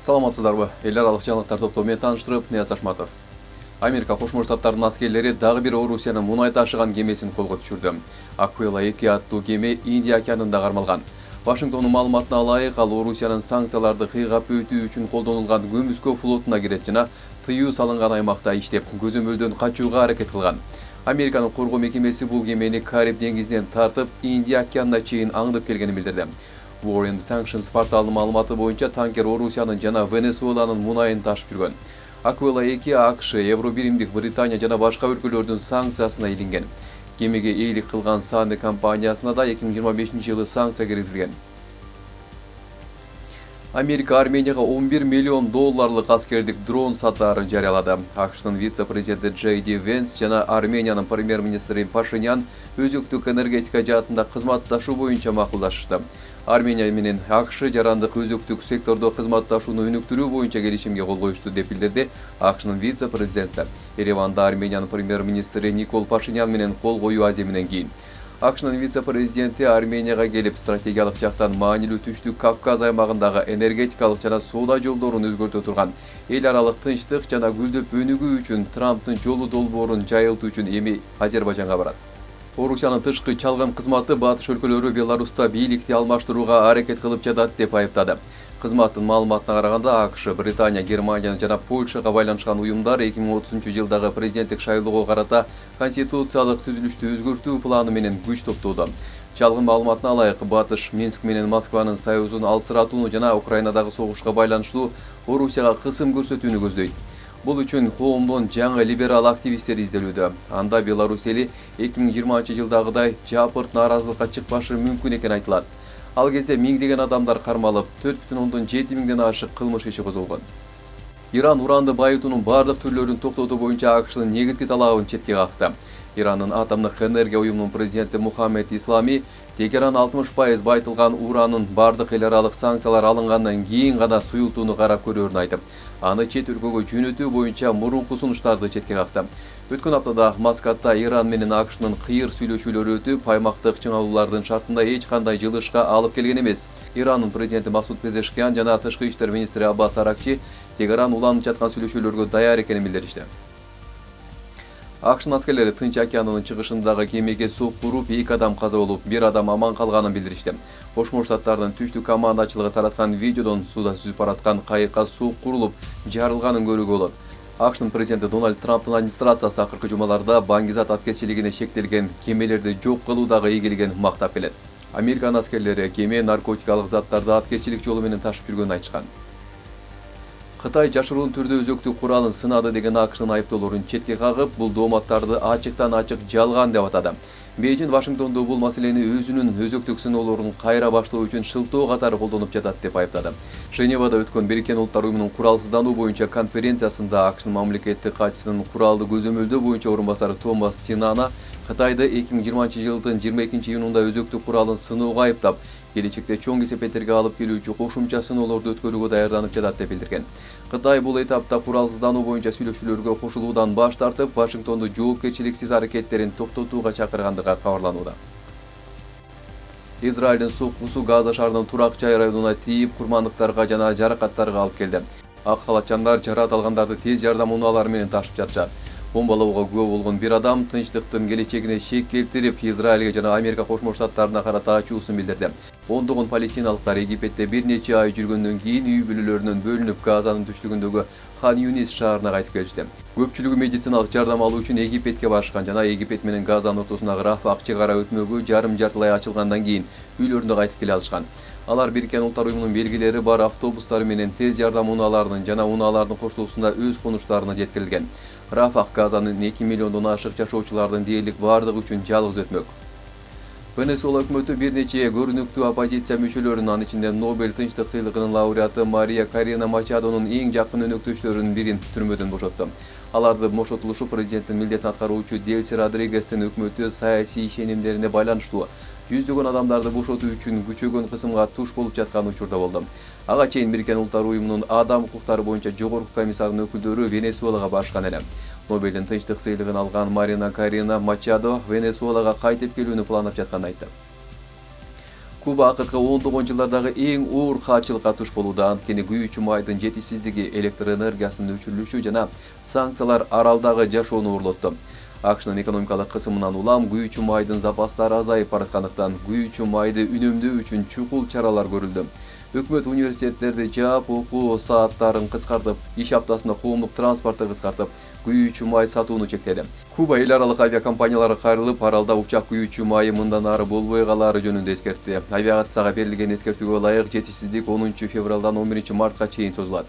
Саламатсыздарбы? Эл аралык жаңылыктар топтому менен тааныштырып, Нияз Ашматов. Америка Кошмо Штаттарынын аскерлери дагы бир Орусиянын мунай ташыган кемесин колго түшүрдү. Акуила 2 аттуу кеме Индия океанында кармалган. Вашингтондун маалыматына ылайык, ал Орусиянын санкцияларды кыйгап өтүү үчүн колдонулган көмүскө флотуна кирет жана тыюу салынган аймакта иштеп, көзөмөлдөн качууга аракет кылган. Американын коргоо мекемеси бул кемени Кариб деңизинен тартып, Индия океанына чейин аңдып келгенин билдирди. War and Sanctions порталынын маалыматы боюнча танкер Орусиянын жана Венесуэланын мунайын ташып жүргөн. Акуила 2 АКШ, Евробиримдик Британия жана башка өлкөлөрдүн санкциясына илинген. Кемеге ээлик кылган Саны компаниясына да 2025-жылы санкция киргизилген. Америка Арменияга $11 миллион аскердик дрон сатаарын жарыялады. АКШтын вице-президенти Джей Ди Венс жана Армениянын премьер-министри Пашинян өзөктүк энергетика жаатында кызматташуу боюнча макулдашышты. Армения менен АКШ жарандык өзөктүк сектордо кызматташууну өнүктүрүү боюнча келишимге кол коюшту деп билдирди АКШнын вице-президенти. Ереванда Армениянын премьер-министри Никол Пашинян менен кол коюу аземинен кийин. АКШнын вице-президенти Арменияга келип, стратегиялык жактан маанилүү түштүк Кавказ аймагындагы энергетикалык жана соода жолдорун өзгөртө турган эл аралык тынчтык жана гүлдөп өнүгүү үчүн Трамптын жолу долбоорун жайылтуу үчүн эми Азербайжанга барат. Орусиянын тышкы чалгын кызматы батыш өлкөлөрү Беларуста бийликти алмаштырууга аракет кылып жатат деп айыптады. Кызматтын маалыматына караганда, АКШ, Британия, Германия жана Польшага байланышкан уюмдар 2030-жылдагы президенттик шайлоого карата конституциялык түзүлүштү өзгөртүү планы менен күч топтоодо. Чалгын маалыматына ылайык, Батыш Минск менен Москванын союзун алсыратууну жана Украинадагы согушка байланыштуу Орусияга кысым көрсөтүүнү көздөйт. Бул үчүн коомдон жаңы либерал активисттер изделүүдө. Анда Беларусь эли 2020-жылдагыдай жапырт нааразылыкка чыкпашы мүмкүн экени айтылат. Ал кезде миңдеген адамдар кармалып, 4,7 миңден ашык кылмыш иши козголгон. Иран уранды байытуунун бардык түрлөрүн токтотуу боюнча АКШнын негизги талабын четке какты. Иранын атомдук энергия уюмунун президенти Мухаммед Ислами Тегеран 60% байытылган уранын бардык эл аралык санкциялар алынгандан кийин гана суюлтууну карап көрөөрүн айтып, аны чет өлкөгө жөнөтүү боюнча мурунку сунуштарды четке какты. Өткөн аптада Маскатта Иран менен АКШнын кыйыр сүйлөшүүлөрү өтүп, аймактык чыңалуулардын шартында эч кандай жылышка алып келген эмес. Иранын президенти Масуд Пезешкиан жана тышкы иштер министри Аббас Аракчи Тегеран уланып жаткан сүйлөшүүлөргө даяр экенин билдиришти. АКШнын аскерлери Тынч океанынын чыгышындагы кемеге сокку уруп, 2 адам каза болуп, 1 адам аман калганын билдиришти. Кошмо Штаттардын түштүк командачылыгы тараткан видеодон суда сүзүп бараткан кайыкка сокку урулуп, жарылганын көрүүгө болот. АКШнын президенти Дональд Трамптын администрациясы акыркы жумаларда баңгизат аткезчилигине шектелген кемелерди жок кылуудагы ийгилигин мактап келет. Американ аскерлери кеме наркотикалык заттарды аткезчилик жолу менен ташып жүргөнүн айтышкан. Кытай жашыруун түрдө өзөктүк куралын сынады деген АКШнын айыптоолорун четке кагып, бул дооматтарды ачыктан ачык жалган деп атады. Бейжин Вашингтондо бул маселени өзүнүн өзөктүк сыноолорун кайра баштоо үчүн шылтоо катары колдонуп жатат деп айыптады. Женевада өткөн Бириккен Улуттар уюмунун куралсыздануу боюнча конференциясында АКШнын мамлекеттик катчысынын куралды көзөмөлдөө боюнча орун басары Томас Тинана Кытайды 2020-жылдын 22-июнунда өзөктүк куралын сыноого айыптап, келечекте чоң кесепеттерге алып келүүчү кошумча сыноолорду өткөрүүгө даярданып жатат деп билдирген. Кытай бул этапта куралсыздануу боюнча сүйлөшүүлөргө кошулуудан баш тартып, Вашингтонду жоопкерчиликсиз аракеттерин токтотууга чакыргандыгы кабарланууда. Израилдин соккусу Газа шаарынын турак жай районуна тийип, курмандыктарга жана жаракаттарга алып келди. Ак халатчандар жараат алгандарды тез жардам унаалары менен ташып жатышат. Бомбалоого күбө болгон бир адам тынчтыктын келечегине шек келтирип, Израилге жана Америка Кошмо Штаттарына карата ачуусун билдирди. Ондогон палестиналыктар Египетте бир нече ай жүргөндөн кийин үй бүлөлөрүнөн бөлүнүп Газанын түштүгүндөгү Хан Юнис шаарына кайтып келишти. Көпчүлүгү медициналык жардам алуу үчүн Египетке барышкан жана Египет менен Газанын ортосундагы Рафах чек ара өтмөгү жарым-жартылай ачылгандан кийин үйлөрүнө кайтып келе алышкан. Алар Бириккен Улуттар уюмунун белгилери бар автобустары менен тез жардам унааларынын жана унаалардын коштоосунда өз конуштарына жеткирилген. Рафах Газанын 2 миллиондон ашык жашоочулардын дээрлик бардыгы үчүн жалгыз өтмөк. Венесуэла өкмөтү бир нече көрүнүктүү оппозиция мүчөлөрүнүн, анын ичинде Нобель тынчтык сыйлыгынын лауреаты Мария Корина Мачадонун эң жакын өнөктөштөрүнүн бирин түрмөдөн бошотту. Аларды бошотулушу президенттин милдетин аткаруучу Делси Родригестин өкмөтү саясий ишенимдерине байланыштуу жүздөгөн адамдарды бошотуу үчүн күчөгөн кысымга туш болуп жаткан учурда болду. Ага чейин Бириккен Улуттар уюмунун адам укуктары боюнча жогорку комиссарынын өкүлдөрү Венесуэлага барышкан эле. Нобелдин тынчтык сыйлыгын алган Марина Корина Мачадо Венесуэлага кайтып келүүнү пландап жатканын айтты. Kuba akыркы 10 жылдардагы эң оор каатчылыкка туш болууда. Анткени күйүүчү майдын жетишсиздиги, электр энергиясынын өчүрүлүшү жана санкциялар аралдагы жашоону оорлотту. АКШнын экономикалык кысымынан улам күйүүчү майдын запастары азайып бараткандыктан күйүүчү майды үнөмдөө үчүн чукул чаралар көрүлдү. Өкмөт университеттерди жаап, окуу сааттарын кыскартып, иш аптасында коомдук транспортты кыскартып, күйүүчү май сатууну чектеди. Куба эл аралык авиакомпаниялары кайрылып, аралда учак күйүүчү майы мындан ары болбой калаары жөнүндө эскертти. Авиацияга берилген эскертүүгө ылайык жетишсиздик 10 февралдан 11 мартка чейин созулат.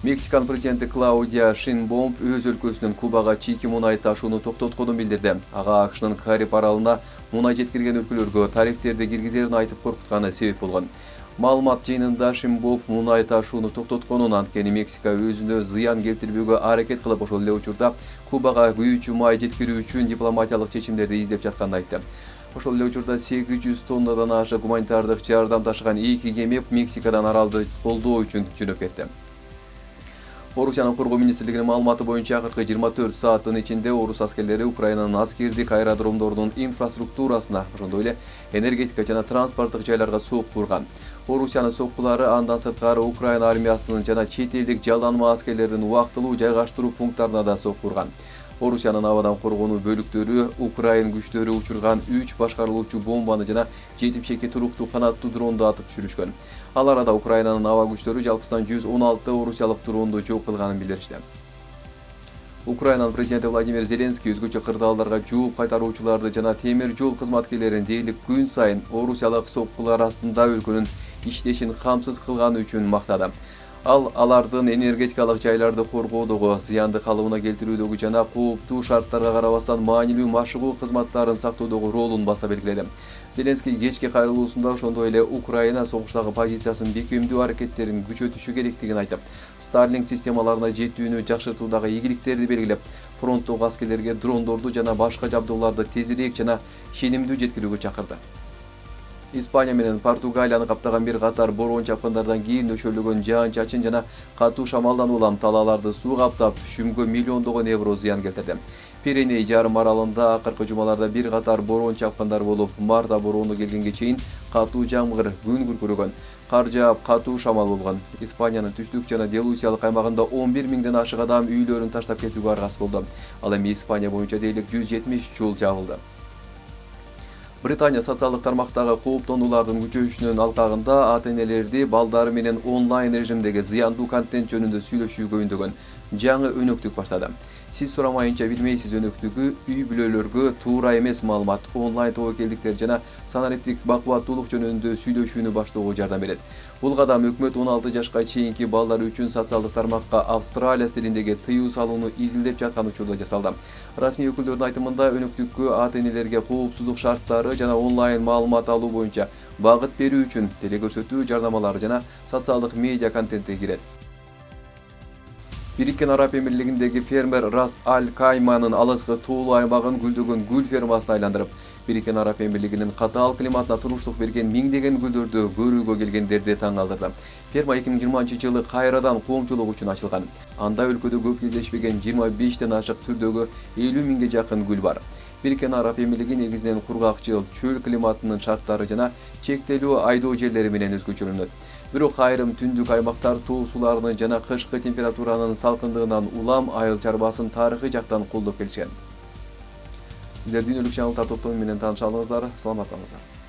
Мексикан президенти Клаудия Шейнбаум өз өлкөсүнөн Кубага чийки мунай ташууну токтотконун билдирди. Ага АКШнын Кариб аралына мунай жеткирген өлкөлөргө тарифтерди киргизерин айтып коркутканы себеп болгон. Маалымат жыйынында Шейнбаум мунай ташууну токтотконун, анткени Мексика өзүнө зыян келтирбөөгө аракет кылып, ошол эле учурда Кубага күйүүчү май жеткирүү үчүн дипломатиялык чечимдерди издеп жатканын айтты. Ошол эле учурда 800 тоннадан ашык гуманитардык жардам ташыган 2 кеме Мексикадан аралды колдоо үчүн жөнөп кетти. Орусиянын коргоо министрлигинин маалыматы боюнча акыркы 24 сааттын ичинде орус аскерлери Украинанын аскердик аэродромдорунун инфраструктурасына, ошондой эле энергетика жана транспорттук жайларга сокку урган. Орусиянын соккулары андан сырткары Украина армиясынын жана чет элдик жаланма аскерлердин убактылуу жайгаштыруу пункттарына да сокку урган. Орусиянын абадан коргонуу бөлүктөрү Украин күчтөрү учурган 3 башкарылуучу бомбаны жана 72 туруктуу канаттуу дронду атып түшүрүшкөн. Ал арада Украинанын аба күчтөрү жалпысынан 116 орусиялык дронду жок кылганын билдиришти. Украинанын президенти Владимир Зеленский өзгөчө кырдаалдарга жооп кайтаруучуларды жана темир жол кызматкерлерин дээрлик күн сайын орусиялык соккулар астында өлкөнүн иштешин камсыз кылганы үчүн мактады. Ал алардын энергетикалык жайларды коргоодогу, зыянды калыбына келтирүүдөгү жана кооптуу шарттарга карабастан маанилүү машыгуу кызматтарын сактоодогу ролун баса белгиледи. Зеленский кечки кайрылуусунда ошондой эле Украина согуштагы позициясын бекемдүү аракеттерин күчөтүшү керектигин айтып, Starlink системаларына жетүүнү жакшыртуудагы ийгиликтерди белгилеп, фронттогу аскерлерге дрондорду жана башка жабдууларды тезирээк жана ишенимдүү жеткирүүгө чакырды. Испания менен Португалияны каптаган бир катар бороон чапкындардан кийин нөшөлөгөн жаан-чачын жана катуу шамалдан улам талааларды суу каптап, түшүмгө миллиондогон евро зыян келтирди. Пиреней жарым аралында акыркы жумаларда бир катар бороон чапкындар болуп, марта бороону келгенге чейин катуу жамгыр, күн күркүрөгөн, кар жаап, катуу шамал болгон. Испаниянын түштүк жана Делусиялык аймагында 11 миңден ашык адам үйлөрүн таштап кетүүгө аргасыз болду. Ал эми Испания боюнча дээрлик 170 жол жабылды. Британия социалдык тармактагы кооптонуулардын күчөйүшүнүн алкагында ата-энелерди балдары менен онлайн режимдеги зыяндуу контент жөнүндө сүйлөшүүгө үндөгөн жаңы өнөктүк баштады. Сиз сурамайынча билмейсиз өнөктүгү үй бүлөлөргө туура эмес маалымат, онлайн тобокелдиктер жана санариптик бакубаттуулук жөнүндө сүйлөшүүнү баштоого жардам берет. Бул кадам өкмөт 16 жашка чейинки балдар үчүн социалдык тармакка Австралия стилиндеги тыюу салууну изилдеп жаткан учурда жасалды. Расмий өкүлдөрдүн айтымында өнөктүккө ата-энелерге коопсуздук шарттары жана онлайн маалымат алуу боюнча багыт берүү үчүн телекөрсөтүү жарнамалары жана социалдык медиа контенти кирет. Бириккен Араб Эмирлигиндеги фермер Рас Аль-Кайманын алыскы тоолуу аймагын гүлдөгөн гүл фермасына айландырып, Бириккен Араб Эмирлигинин катаал климатына туруштук берген миңдеген гүлдөрдү көрүүгө келгендерди таң калтырды. Ферма 2020-жылы кайрадан коомчулук үчүн ачылган. Анда өлкөдө көп кездешпеген 25тен ашык түрдөгү 50 миңге жакын гүл бар. Бириккен Араб Эмирлиги негизинен кургакчыл, чөл климатынын шарттары жана чектелүү айдоо жерлери менен өзгөчөлөнөт. Бирок айрым түндүк аймактар тоо суларынын жана кышкы температуранын салкындыгынан улам айыл чарбасын тарыхый жактан колдоп келишкен. Сиздер дүйнөлүк жаңылыктар топтому менен тааныша алыңыздар. Саламат болуңуздар.